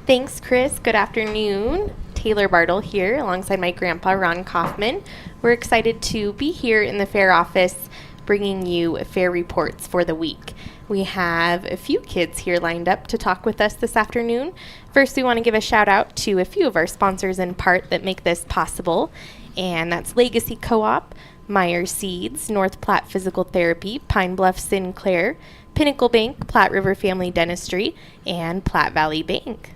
Thanks, Chris. Good afternoon. Taylor Bartle here alongside my grandpa, Ron Kaufman. We're excited to be here in the fair office bringing you fair reports for the week. We have a few kids here lined up to talk with us this afternoon. First, we want to give a shout out to a few of our sponsors in part that make this possible, and that's Legacy Co-op, Meyer Seeds, North Platte Physical Therapy, Pine Bluff Sinclair, Pinnacle Bank, Platte River Family Dentistry, and Platte Valley Bank.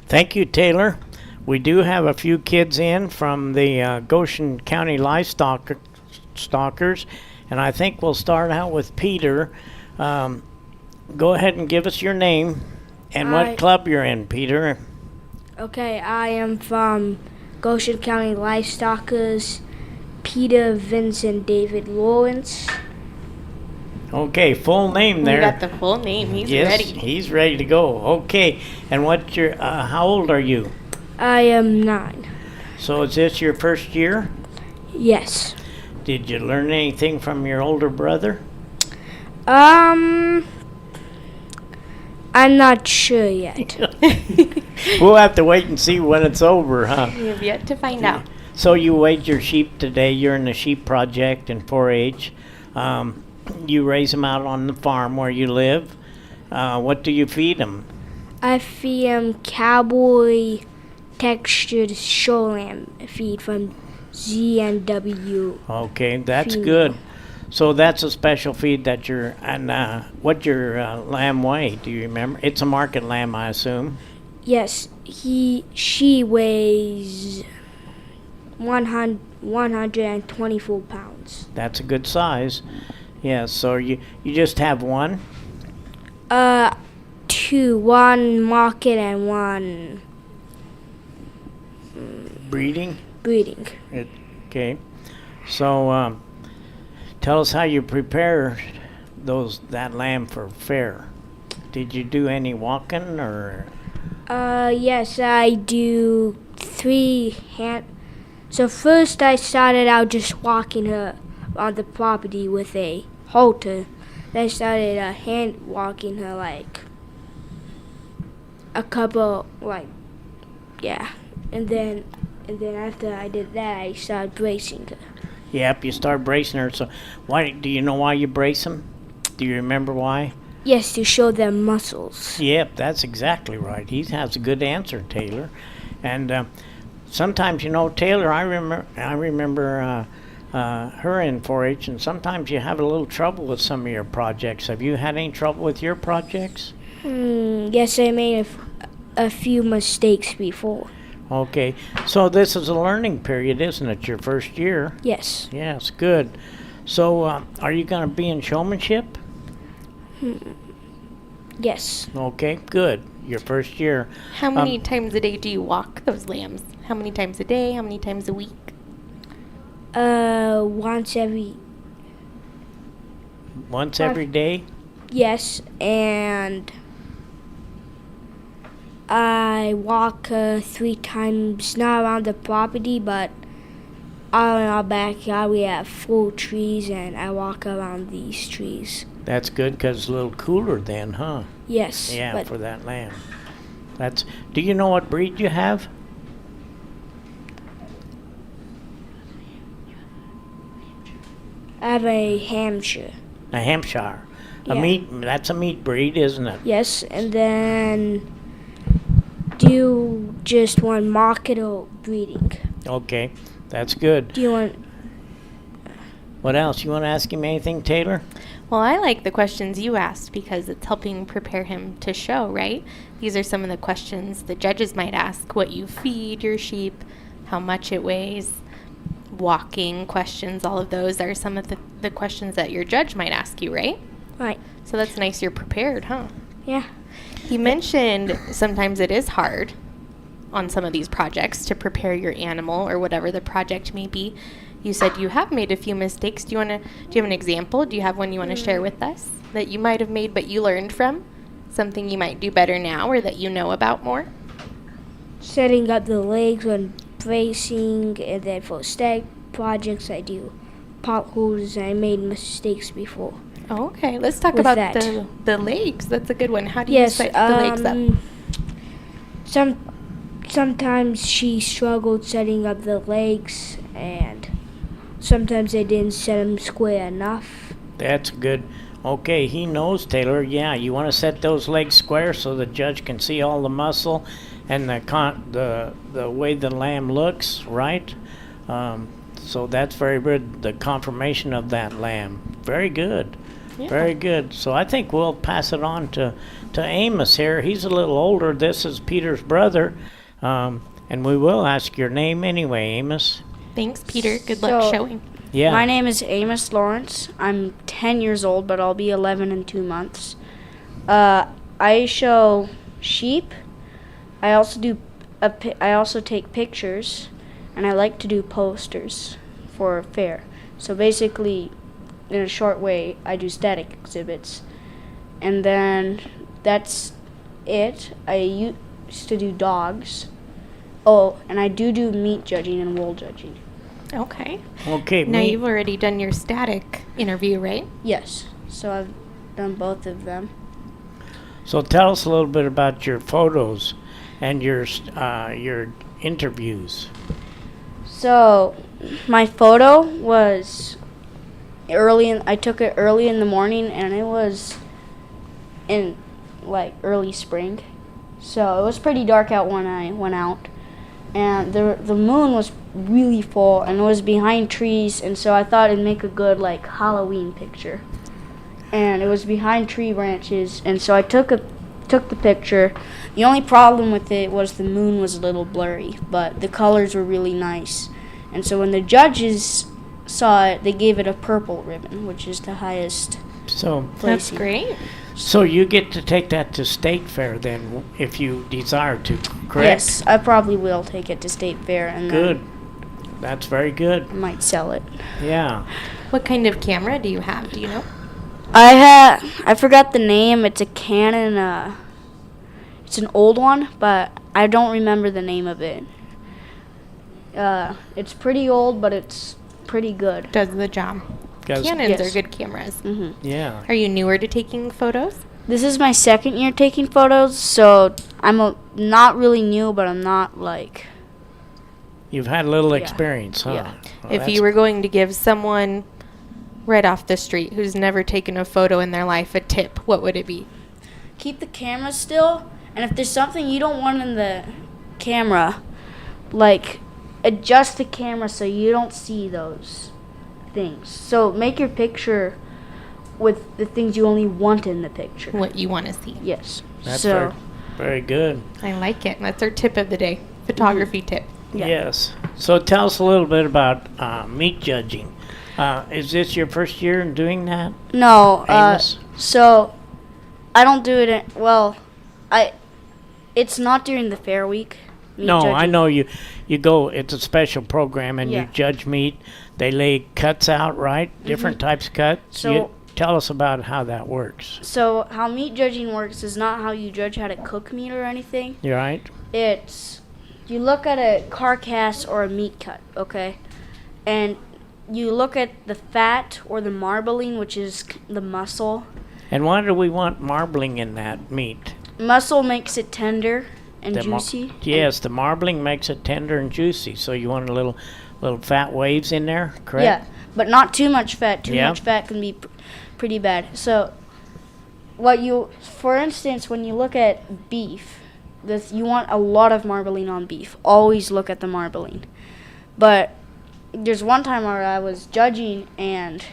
Thank you, Taylor. We do have a few kids in from the Goshen County Livestock Stalkers, and I think we'll start out with Peter. Go ahead and give us your name and what club you're in, Peter. Okay, I am from Goshen County Livestockers, Peter Vincent David Lawrence. Okay, full name there. You got the full name. He's ready. He's ready to go. Okay, and what's your? How old are you? I am 9. So is this your first year? Yes. Did you learn anything from your older brother? I'm not sure yet. We'll have to wait and see when it's over, huh? We have yet to find out. So you weighed your sheep today. You're in the sheep project in 4-H. You raise them out on the farm where you live. What do you feed them? I feed them cowboy textured show lamb feed from Z&W. Okay, that's feed. good. So that's a special feed that you're, and what your lamb weigh, do you remember? It's a market lamb, I assume. Yes, she weighs 124 pounds. That's a good size. Yeah, so you just have one? 2, one market and one Breeding? breeding. Okay. So tell us how you prepare that lamb for fair. Did you do any walking or? Yes, I do 3 hand. So first I started out just walking her on the property with a halter. Then I started hand walking her like a couple, and then after I did that, I started bracing her. Yep, you start bracing her. So why do you know why you brace them? Do you remember why? Yes, to show them muscles. Yep, that's exactly right. He has a good answer, Taylor. And sometimes, Taylor, I remember her in 4-H, and sometimes you have a little trouble with some of your projects. Have you had any trouble with your projects? Yes, I made a few mistakes before. Okay, so this is a learning period, isn't it? Your first year? Yes. Yes, good. So are you going to be in showmanship? Yes. Okay, good. Your first year. How many times a day do you walk those lambs? How many times a day? How many times a week? Once every. Once every day? Yes, and I walk 3 times, not around the property, but out in our backyard. We have 4 trees, and I walk around these trees. That's good because it's a little cooler then, huh? Yes. Yeah, for that lamb. Do you know what breed you have? I have a Hampshire. A Hampshire. Yeah. That's a meat breed, isn't it? Yes, and then do you just want market or breeding? Okay, that's good. Do you want... What else? You want to ask him anything, Taylor? Well, I like the questions you asked because it's helping prepare him to show, right? These are some of the questions the judges might ask. What you feed your sheep, how much it weighs, walking questions, all of those are some of the questions that your judge might ask you, right? Right. So that's nice you're prepared, huh? Yeah. You mentioned sometimes it is hard on some of these projects to prepare your animal or whatever the project may be. You said you have made a few mistakes. Do you have an example? Do you have one you want to share with us that you might have made but you learned from? Something you might do better now or that you know about more? Setting up the legs and bracing, and then for stag projects I do potholes. I made mistakes before. Oh, okay. Let's talk With about that. the legs. That's a good one. How do you set the legs up? sometimes she struggled setting up the legs, and sometimes I didn't set them square enough. That's good. Okay, he knows, Taylor. Yeah, you want to set those legs square so the judge can see all the muscle and the way the lamb looks, right? So that's very good. The conformation of that lamb, very good, Yeah. very good. So I think we'll pass it on to Amos here. He's a little older. This is Peter's brother, and we will ask your name anyway, Amos. Thanks, Peter. Good luck So- showing. Yeah. My name is Amos Lawrence. I'm 10 years old, but I'll be 11 in 2 months. I show sheep. I also take pictures, and I like to do posters for a fair. So basically, in a short way, I do static exhibits, and then that's it. I used to do dogs. Oh, and I do meat judging and wool judging. Okay. Okay. Now me- you've already done your static interview, right? Yes, so I've done both of them. So tell us a little bit about your photos and your interviews. So, my photo was I took it early in the morning, and it was in like early spring. So, it was pretty dark out when I went out. And the moon was really full, and it was behind trees, and so I thought it'd make a good like Halloween picture. And it was behind tree branches, and so I took the picture. The only problem with it was the moon was a little blurry, but the colors were really nice. And so when the judges saw it, they gave it a purple ribbon, which is the highest So That's placing. great. So you get to take that to state fair then, if you desire to, correct? Yes, I probably will take it to state fair, and Good. then That's very good. I might sell it. Yeah. What kind of camera do you have? Do you know? I forgot the name. It's a Canon. It's an old one, but I don't remember the name of it. It's pretty old, but it's pretty good. Does the job. 'Cause- Canons Yes. are good cameras. Yeah. Are you newer to taking photos? This is my second year taking photos, so I'm not really new, but I'm not like. You've had a little Yeah. experience, huh? Yeah. Well, If that's- you were going to give someone right off the street who's never taken a photo in their life a tip, what would it be? Keep the camera still, and if there's something you don't want in the camera, like adjust the camera so you don't see those things. So make your picture with the things you only want in the picture. What you want to see? Yes. That's so very, very good. I like it. That's our tip of the day. Photography tip. Yeah. Yes. So tell us a little bit about meat judging. Is this your first year in doing that, no, Amos? so I don't do it. It's not during the fair week. meat No, I judging. know you go. It's a special program, and Yeah. you judge meat. They lay cuts out, right? Different types of cuts. So- Tell us about how that works. So how meat judging works is not how you judge how to cook meat or anything. You right? It's you look at a carcass or a meat cut, okay, and you look at the fat or the marbling, which is the muscle. And why do we want marbling in that meat? Muscle makes it tender and The mar- juicy. Yes, the marbling makes it tender and juicy. So you want a little fat waves in there, correct? Yeah, but not too much fat. Too Yeah. much fat can be pretty bad. So, for instance, when you look at beef, you want a lot of marbling on beef. Always look at the marbling. But there's one time where I was judging and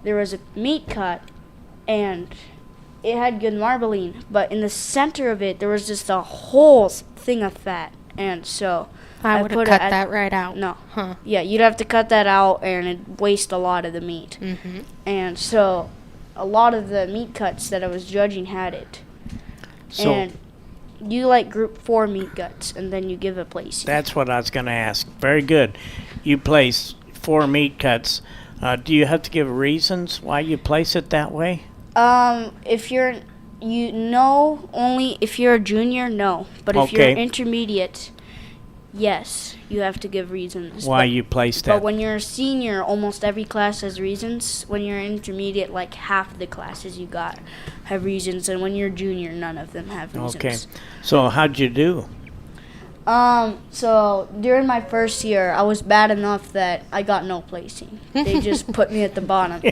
there was a meat cut and it had good marbling, but in the center of it there was just a whole thing of fat, and so I would have put it cut at- that right out. No. Huh. Yeah, you'd have to cut that out and it'd waste a lot of the meat. Mm-hmm. And so a lot of the meat cuts that I was judging had it. So And you like group 4 meat cuts and then you give a place. that's what I was going to ask. Very good. You place 4 meat cuts. Do you have to give reasons why you place it that way? If you're only if you're a junior, no. But if you're Okay. intermediate, Yes, you have to give reasons. Why you placed that? But when you're a senior, almost every class has reasons. When you're intermediate, like half the classes you got have reasons, and when you're junior, none of them have reasons. Okay. So how'd you do? So during my first year, I was bad enough that I got no placing. They just put me at the bottom.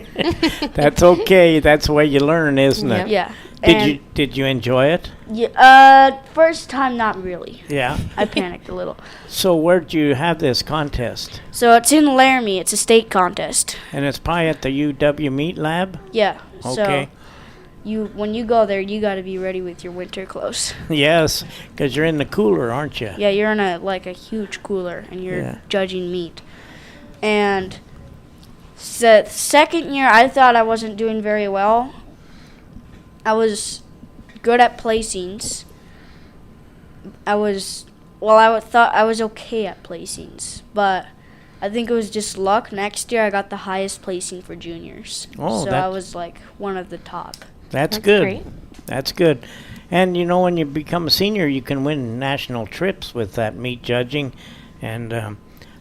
That's okay. That's the way you learn, isn't it? Yeah. Did you enjoy it? Yeah. First time, not really. Yeah. I panicked a little. So where'd you have this contest? So it's in Laramie. It's a state contest. And it's probably at the UW Meat Lab? Yeah. Okay. So when you go there, you got to be ready with your winter clothes. Yes, because you're in the cooler, aren't you? Yeah, you're in a huge cooler, and you're judging meat. And the second year, I thought I wasn't doing very well. I was good at placings. I thought I was okay at placings, but I think it was just luck. Next year, I got the highest placing for juniors. Oh, so I was like one of the top. That's good. Great. That's good. And you know, when you become a senior, you can win national trips with that meat judging. And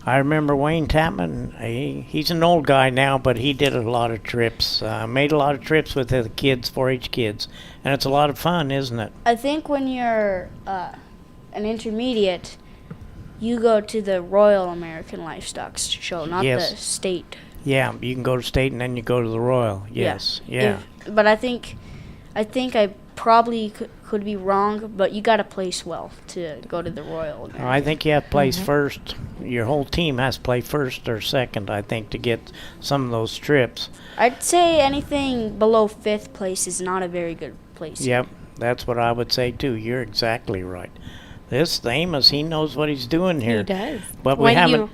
I remember Wayne Tapman. He's an old guy now, but he did a lot of trips. Made a lot of trips with the kids, 4-H kids, and it's a lot of fun, isn't it? I think when you're an intermediate, you go to the Royal American Livestock Show, not the state. Yeah, you can go to state and then you go to the Royal. Yes, yeah. But I think I probably could be wrong, but you got to place well to go to the Royal American. I think you have to place first. Your whole team has to play first or second, I think, to get some of those trips. I'd say anything below 5th place is not a very good place. Yep, that's what I would say too. You're exactly right. This Amos, he knows what he's doing here. He does. But we haven't.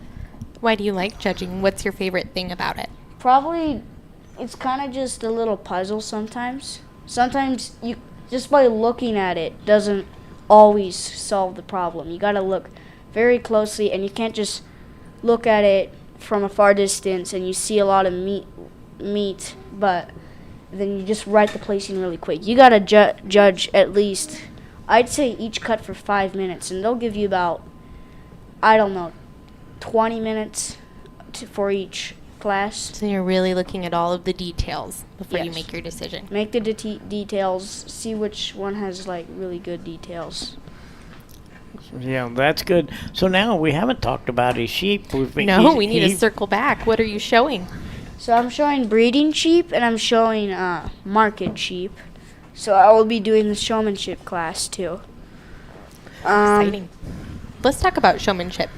Why do you like judging? What's your favorite thing about it? Probably, it's kind of just a little puzzle sometimes. Sometimes you just by looking at it doesn't always solve the problem. You got to look very closely, and you can't just look at it from a far distance and you see a lot of meat, but then you just write the placing really quick. You got to judge at least, I'd say each cut for 5 minutes, and they'll give you about, I don't know, 20 minutes for each class. So you're really looking at all of the details before you Yes. make your decision. Make the details, see which one has like really good details. Yeah, that's good. So now we haven't talked about his sheep. We need to circle back. What are you showing? So I'm showing breeding sheep and I'm showing market sheep. So I will be doing the showmanship class too. Exciting. Let's talk about showmanship.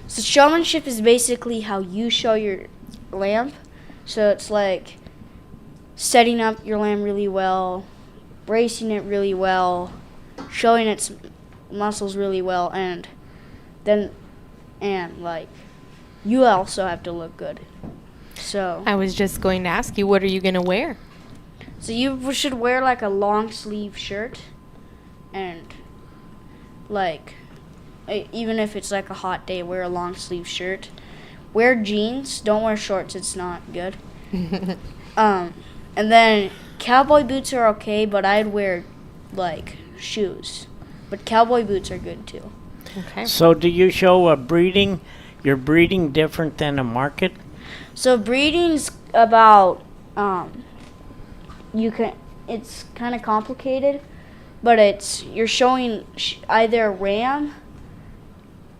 So showmanship is basically how you show your lamb. So it's like setting up your lamb really well, bracing it really well, showing its muscles really well, and like you also have to look good. So I was just going to ask you, what are you going to wear? So you should wear like a long sleeve shirt, and like even if it's like a hot day, wear a long sleeve shirt. Wear jeans. Don't wear shorts. It's not good. And then cowboy boots are okay, but I'd wear like shoes. But cowboy boots are good too. Okay. So do you show a breeding? Your breeding different than a market? So breeding's about it's kind of complicated, but you're showing either a ram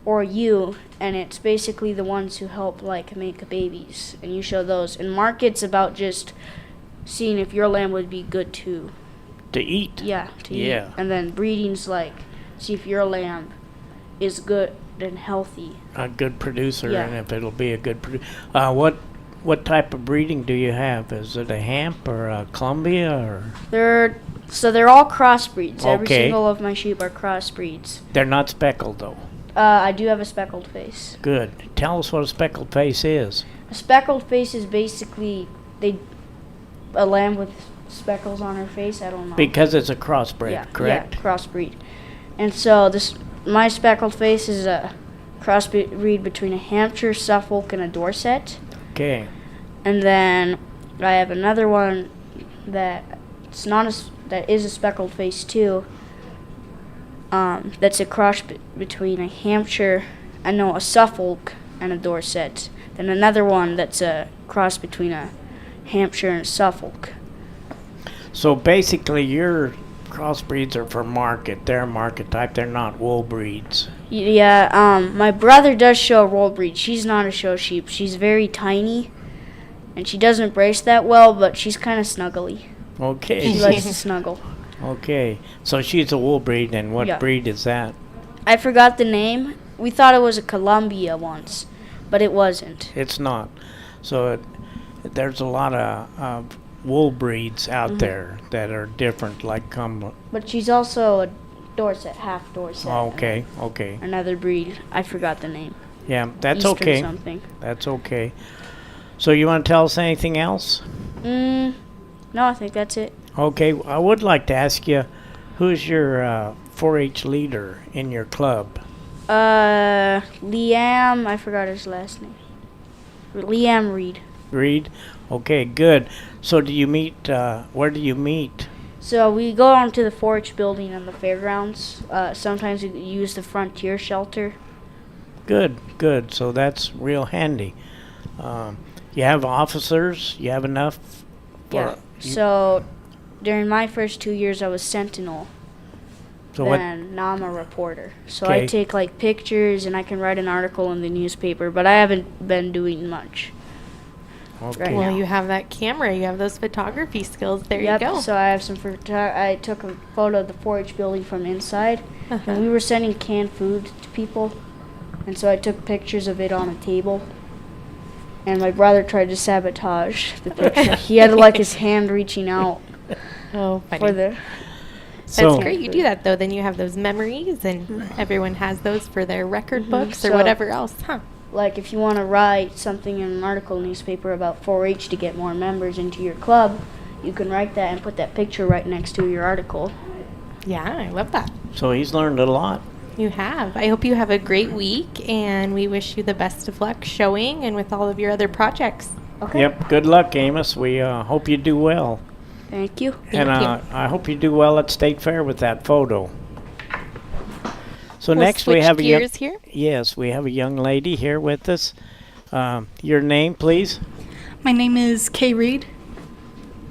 or ewe, and it's basically the ones who help like make babies, and you show those. And market's about just seeing if your lamb would be good to eat. Yeah, to eat. And then breeding's like see if your lamb is good and healthy. A good producer, Yeah. and if it'll be a good producer. What type of breeding do you have? Is it a Hamp or a Columbia or? They're all crossbreeds. Every Okay. single of my sheep are crossbreeds. They're not speckled though. I do have a speckled face. Good. Tell us what a speckled face is. A speckled face is basically a lamb with speckles on her face. I don't know. Because it's a crossbred, correct? Yeah, crossbreed. And so my speckled face is a crossbreed between a Hampshire, Suffolk, and a Dorset. Okay. And then I have another one that is a speckled face too. that's a cross between a Hampshire, a Suffolk and a Dorset. Then another one that's a cross between a Hampshire and a Suffolk. So basically, your crossbreeds are for market. They're market type. They're not wool breeds. Yeah, my brother does show a wool breed. She's not a show sheep. She's very tiny, and she doesn't brace that well, but she's kind of snuggly. Okay. She likes to snuggle. Okay. So she's a wool breed, and what Yeah. breed is that? I forgot the name. We thought it was a Columbia once, but it wasn't. It's not. So there's a lot of wool breeds out there that are different, like But she's also a Dorset, half Dorset. Okay. Another breed. I forgot the name. Yeah, that's Eastern okay. something. That's okay. So you want to tell us anything else? No, I think that's it. Okay, I would like to ask you, who's your 4-H leader in your club? Liam, I forgot his last name. Liam Reed. Reed? Okay, good. So do you meet, where do you meet? So we go on to the 4-H building on the fairgrounds. Sometimes we use the Frontier Shelter. Good. So that's real handy. You have officers? You have enough? Yeah. So during my first 2 years, I was Sentinel. So Now I'm a reporter. So Okay. I take like pictures and I can write an article in the newspaper, but I haven't been doing much. Okay. Right Well, now. you have that camera. You have those photography skills. There Yep, you go. so I have some I took a photo of the 4-H building from inside, and we were sending canned food to people, and so I took pictures of it on a table. And my brother tried to sabotage the picture. He had like his hand reaching out Oh, funny. for the. That's So- great. You do that, though. Then you have those memories, and everyone has those for their record books or So- whatever else, huh? Like if you want to write something in an article newspaper about 4-H to get more members into your club, you can write that and put that picture right next to your article. Yeah, I love that. So he's learned a lot. You have. I hope you have a great week, and we wish you the best of luck showing and with all of your other projects. Okay. Yep, good luck, Amos. We hope you do well. Thank you. And Thank you. I hope you do well at State Fair with that photo. So We'll next we switch have a young, gears here. yes, we have a young lady here with us. Your name, please? My name is Kay Reed.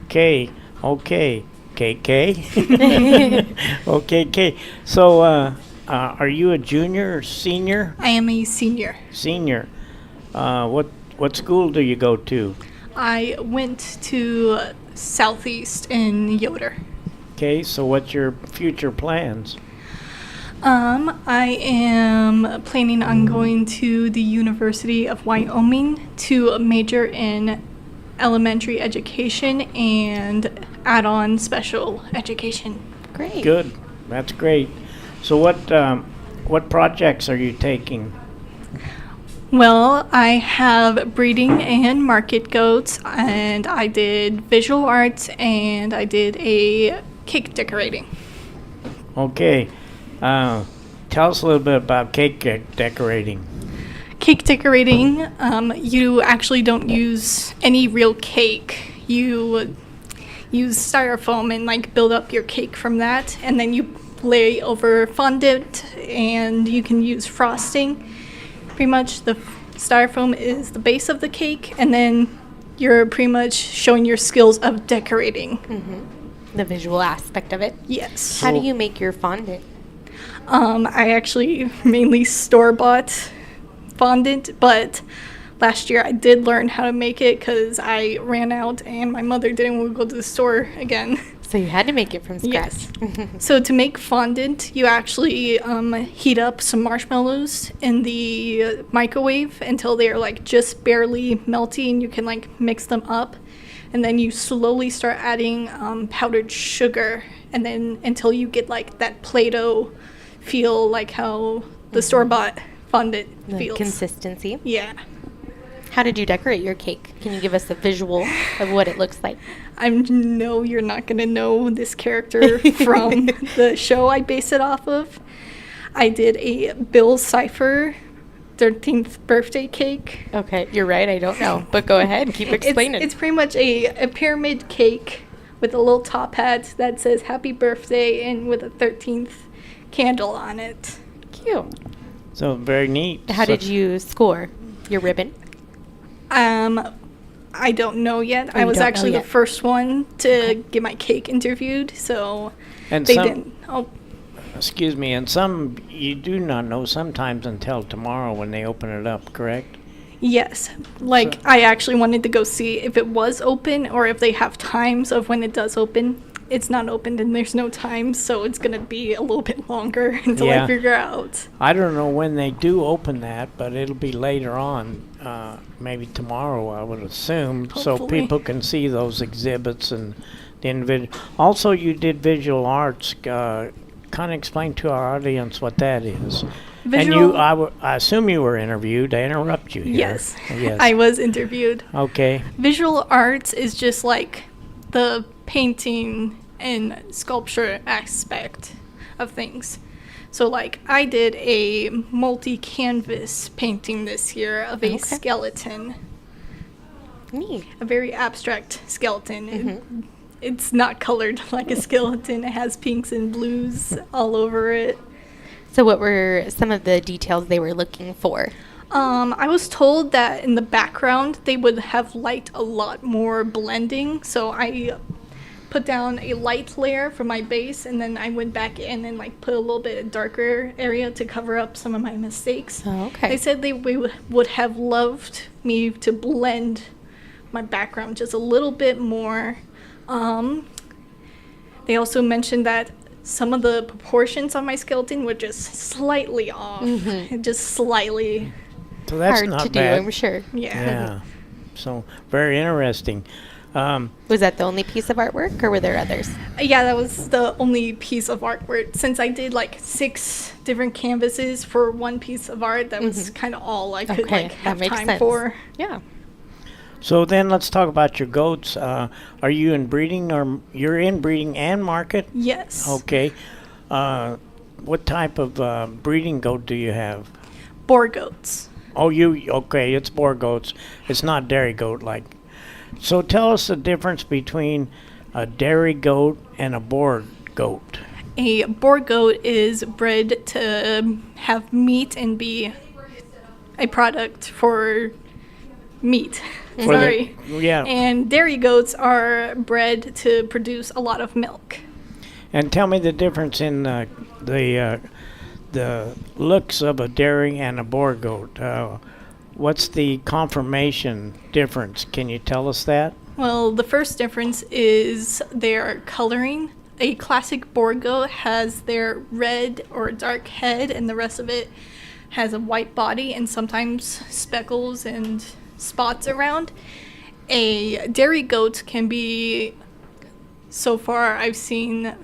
K. Okay. KK. Okay, K. So are you a junior or senior? I am a senior. Senior. What school do you go to? I went to Southeast in Yoder. Okay, so what's your future plans? I am planning on going to the University of Wyoming to major in elementary education and add on special education. Great. Good. That's great. So what projects are you taking? Well, I have breeding and market goats, and I did visual arts, and I did a cake decorating. Okay. Tell us a little bit about cake decorating. Cake decorating, you actually don't use any real cake. You use styrofoam and like build up your cake from that, and then you lay over fondant, and you can use frosting. Pretty much the styrofoam is the base of the cake, and then you're pretty much showing your skills of decorating. The visual aspect of it. Yes. How do you make your fondant? I actually mainly store-bought fondant, but last year I did learn how to make it because I ran out and my mother didn't want to go to the store again. So you had to make it from scratch. Yes. So to make fondant, you actually heat up some marshmallows in the microwave until they're like just barely melty, and you can like mix them up. And then you slowly start adding powdered sugar, and then until you get like that Play-Doh feel, like how the store-bought fondant The feels. consistency. Yeah. How did you decorate your cake? Can you give us a visual of what it looks like? I know you're not going to know this character from the show I base it off of. I did a Bill Cipher 13th birthday cake. Okay, you're right. I don't know. But go ahead. Keep explaining. It's pretty much a pyramid cake with a little top hat that says happy birthday and with a 13th handle on it. Cute. So very neat. How So- did you score your ribbon? I don't know yet. Oh, I you was don't know actually the yet. first one to get my cake interviewed, so And they some, didn't. Oh, excuse me, and some you do not know sometimes until tomorrow when they open it up, correct? yes. Like, So- I actually wanted to go see if it was open or if they have times of when it does open. It's not opened and there's no time, so it's going to be a little bit longer until Yeah. I figure out. I don't know when they do open that, but it'll be later on, maybe tomorrow, I would assume, so Hopefully. people can see those exhibits and the individual. Also, you did visual arts. Kind of explain to our audience what that is. And you, I assume you were interviewed. I interrupt you here. Yes. Yes. I was interviewed. Okay. Visual arts is just like the painting and sculpture aspect of things. So, like, I did a multi-canvas painting this year of a Okay. skeleton, Neat. a very abstract skeleton. It's not colored like a skeleton. It has pinks and blues all over it. So what were some of the details they were looking for? I was told that in the background they would have light a lot more blending, so I put down a light layer for my base, and then I went back in and like put a little bit of darker area to cover up some of my mistakes. Oh, okay. They said they would have loved me to blend my background just a little bit more. They also mentioned that some of the proportions on my skeleton were just slightly off, just slightly. So that's Hard not to do, bad. I'm sure. Yeah. So very interesting. Was that the only piece of artwork, or were there others? Yeah, that was the only piece of artwork. Since I did like 6 different canvases for one piece of art, that was kind of all I could Okay, like that have makes time sense. for. Yeah. So then let's talk about your goats. Are you in breeding, or you're in breeding and market? Yes. Okay. What type of breeding goat do you have? Boar goats. Oh, okay, it's boar goats. It's not dairy goat like. So tell us the difference between a dairy goat and a boar goat. A boar goat is bred to have meat and be a product for meat. For the- Sorry. Yeah. And dairy goats are bred to produce a lot of milk. And tell me the difference in the looks of a dairy and a boar goat. What's the conformation difference? Can you tell us that? Well, the first difference is their coloring. A classic boar goat has their red or dark head, and the rest of it has a white body and sometimes speckles and spots around. A dairy goat can be, so far I've seen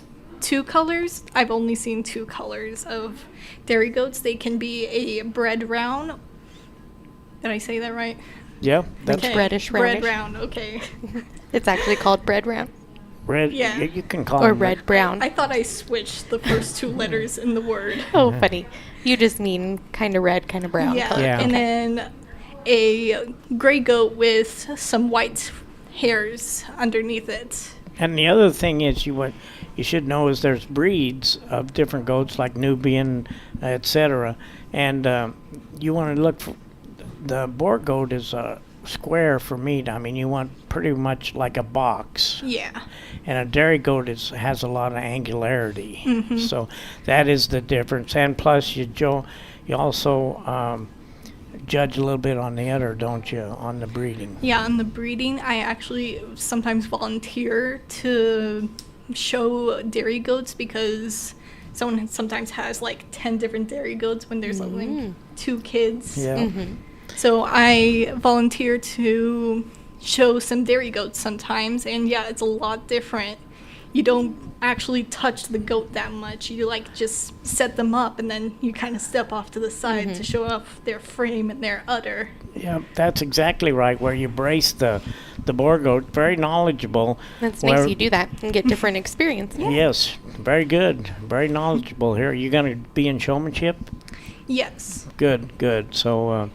2 colors. I've only seen 2 colors of dairy goats. They can be a bread round. Did I say that right? Yeah, that's Okay. Reddish, Bread brownish. round, okay. It's actually called bread round red. Yeah. You can call or them red brown. I thought I switched the first 2 letters in the word. Oh, funny. You just mean kind of red, kind of brown. Yeah. color. Yeah. And then a gray goat with some white hairs underneath it. And the other thing is you should know is there's breeds of different goats like Nubian, etc. And you want to look for the boar goat is square for meat. I mean, you want pretty much like a box. Yeah. And a dairy goat has a lot of angularity. So that is the difference. And plus, you also judge a little bit on the udder, don't you, on the breeding? Yeah, on the breeding, I actually sometimes volunteer to show dairy goats because someone sometimes has like 10 different dairy goats when there's only 2 kids. Yeah. So I volunteer to show some dairy goats sometimes, and yeah, it's a lot different. You don't actually touch the goat that much. You like just set them up, and then you kind of step off to the side to show off their frame and their udder. Yeah, that's exactly right. Where you brace the boar goat, very knowledgeable. That's nice Where- you do that and get different experience. Yes, very good, very knowledgeable here. You going to be in showmanship? Yes. Good, good. So,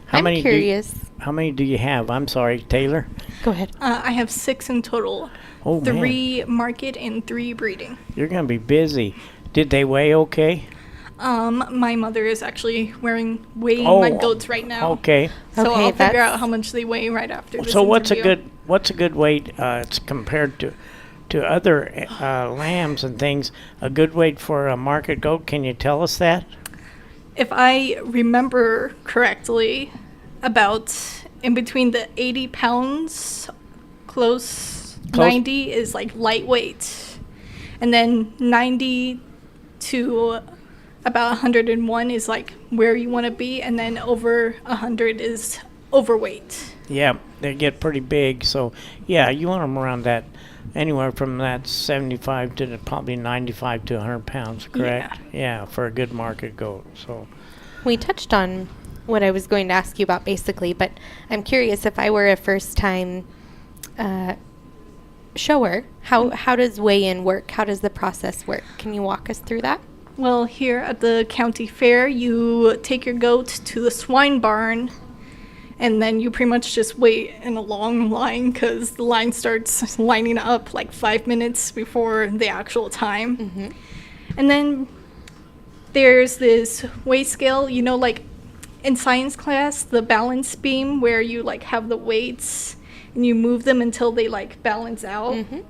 how I'm many? curious. How many do you have? I'm sorry, Taylor. Go ahead. I have 6 in total. Oh man, 3 market and 3 breeding. you're going to be busy. Did they weigh okay? My mother is actually weighing my goats right now. Okay. So Okay, I'll figure that's- out how much they weigh right after this So what's interview. a good weight it's compared to other lambs and things? A good weight for a market goat? Can you tell us that? If I remember correctly, about in between the 80 pounds, close 90 is like lightweight. And then 90 to about 101 is like where you want to be. And then over 100 is overweight. Yeah, they get pretty big. So yeah, you want them around that, anywhere from that 75 to probably 95 to 100 pounds, correct? Yeah, for a good market goat. So We touched on what I was going to ask you about basically, but I'm curious if I were a first-time shower, how does weigh-in work? How does the process work? Can you walk us through that? Well, here at the county fair, you take your goat to the swine barn, and then you pretty much just wait in a long line because the line starts lining up like 5 minutes before the actual time. Mm-hmm. And then there's this weigh scale, like in science class, the balance beam where you like have the weights and you move them until they like balance out. Mm-hmm.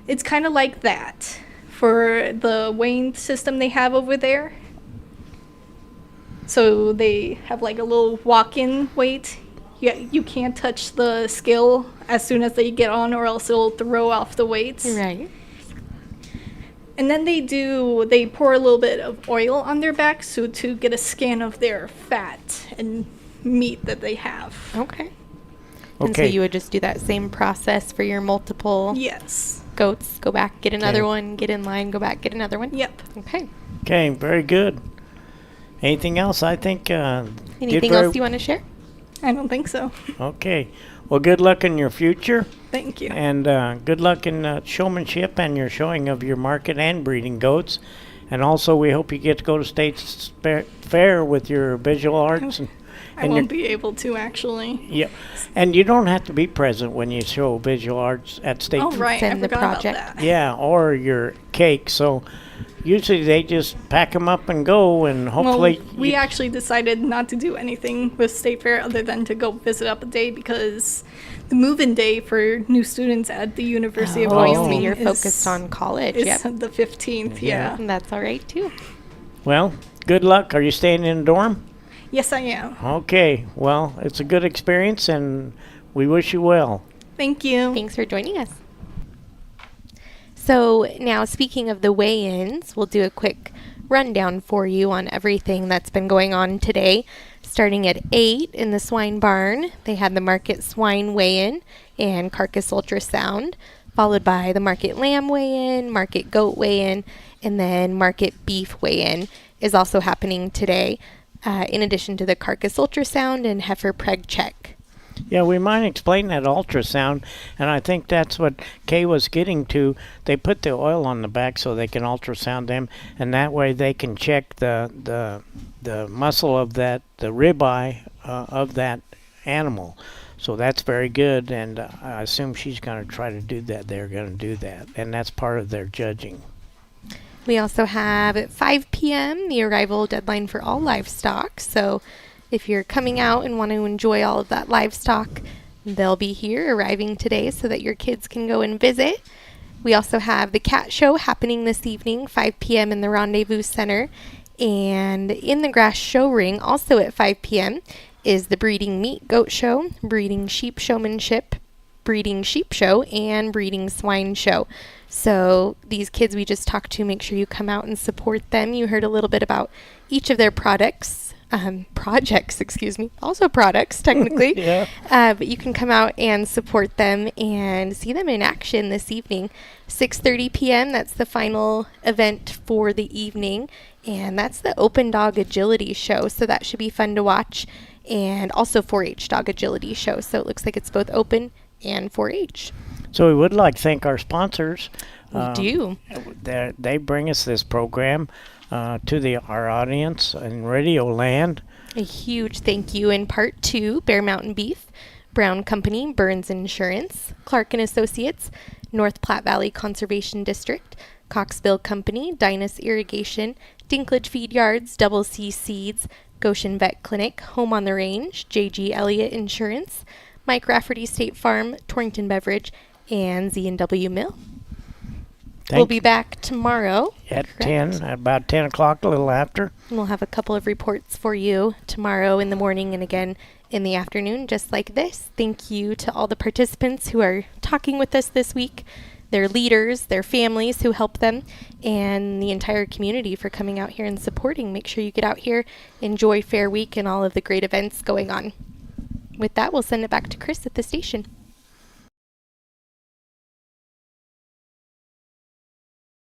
It's kind of like that for the weighing system they have over there. So they have like a little walk-in weight. You can't touch the scale as soon as they get on or else it'll throw off the weights. Right. And then they pour a little bit of oil on their back to get a scan of their fat and meat that they have. Okay. And so okay. you would just do that same process for your multiple Yes. goats. Go back, get another Okay. one, get in line, go back, get another one. Yep. Okay. Okay, very good. Anything else? I think. did Anything very- else you want to share? I don't think so. Okay. Well, good luck in your future, Thank you. and good luck in showmanship and your showing of your market and breeding goats. And also, we hope you get to go to State Fair with your visual arts. I won't be able to actually. Yeah, and you don't have to be present when you show visual arts at State Oh, Fair. right. Send I the forgot project. about that. Yeah, or your cake. So usually they just pack them up and go, and hopefully Well, we actually decided not to do anything with State Fair other than to go visit up a day because the move-in day for new students at the University of Oh, so Wyoming you're is, focused on college. is Yep. the 15th. Yeah. And that's all right too. Well, good luck. Are you staying in a dorm? Yes, I am. Okay. Well, it's a good experience, and we wish you well. Thank you. Thanks for joining us. So now, speaking of the weigh-ins, we'll do a quick rundown for you on everything that's been going on today. Starting at 8 in the swine barn, they had the market swine weigh-in and carcass ultrasound, followed by the market lamb weigh-in, market goat weigh-in, and then market beef weigh-in is also happening today, in addition to the carcass ultrasound and heifer preg check. Yeah, we might explain that ultrasound, and I think that's what Kay was getting to. They put the oil on the back so they can ultrasound them, and that way they can check the muscle of the ribeye of that animal. So that's very good, and I assume she's going to try to do that. They're going to do that, and that's part of their judging. We also have at 5 p.m. the arrival deadline for all livestock. So if you're coming out and want to enjoy all of that livestock, they'll be here arriving today so that your kids can go and visit. We also have the cat show happening this evening, 5 p.m. in the Rendezvous Center. And in the grass show ring, also at 5 p.m., is the breeding meat goat show, breeding sheep showmanship, breeding sheep show, and breeding swine show. So these kids we just talked to, make sure you come out and support them. You heard a little bit about each of their projects, also products technically. Yeah. But you can come out and support them and see them in action this evening. 6:30 p.m., that's the final event for the evening. And that's the Open Dog Agility Show. So that should be fun to watch. And also 4-H Dog Agility Show. So it looks like it's both open and 4-H. So we would like to thank our sponsors. We do. They bring us this program to our audience in Radio Land. A huge thank you in part to Bear Mountain Beef, Brown Company, Burns Insurance, Clark & Associates, North Platte Valley Conservation District, Coxville Company, Dynas Irrigation, Dinklage Feed Yards, Double C Seeds, Goshen Vet Clinic, Home on the Range, J.G. Elliott Insurance, Mike Rafferty State Farm, Torrington Beverage, and Z&W Mill. We'll be back tomorrow at correct? 10, about 10 o'clock, a little after. And we'll have a couple of reports for you tomorrow in the morning and again in the afternoon, just like this. Thank you to all the participants who are talking with us this week, their leaders, their families who help them, and the entire community for coming out here and supporting. Make sure you get out here, enjoy Fair Week and all of the great events going on. With that, we'll send it back to Chris at the station.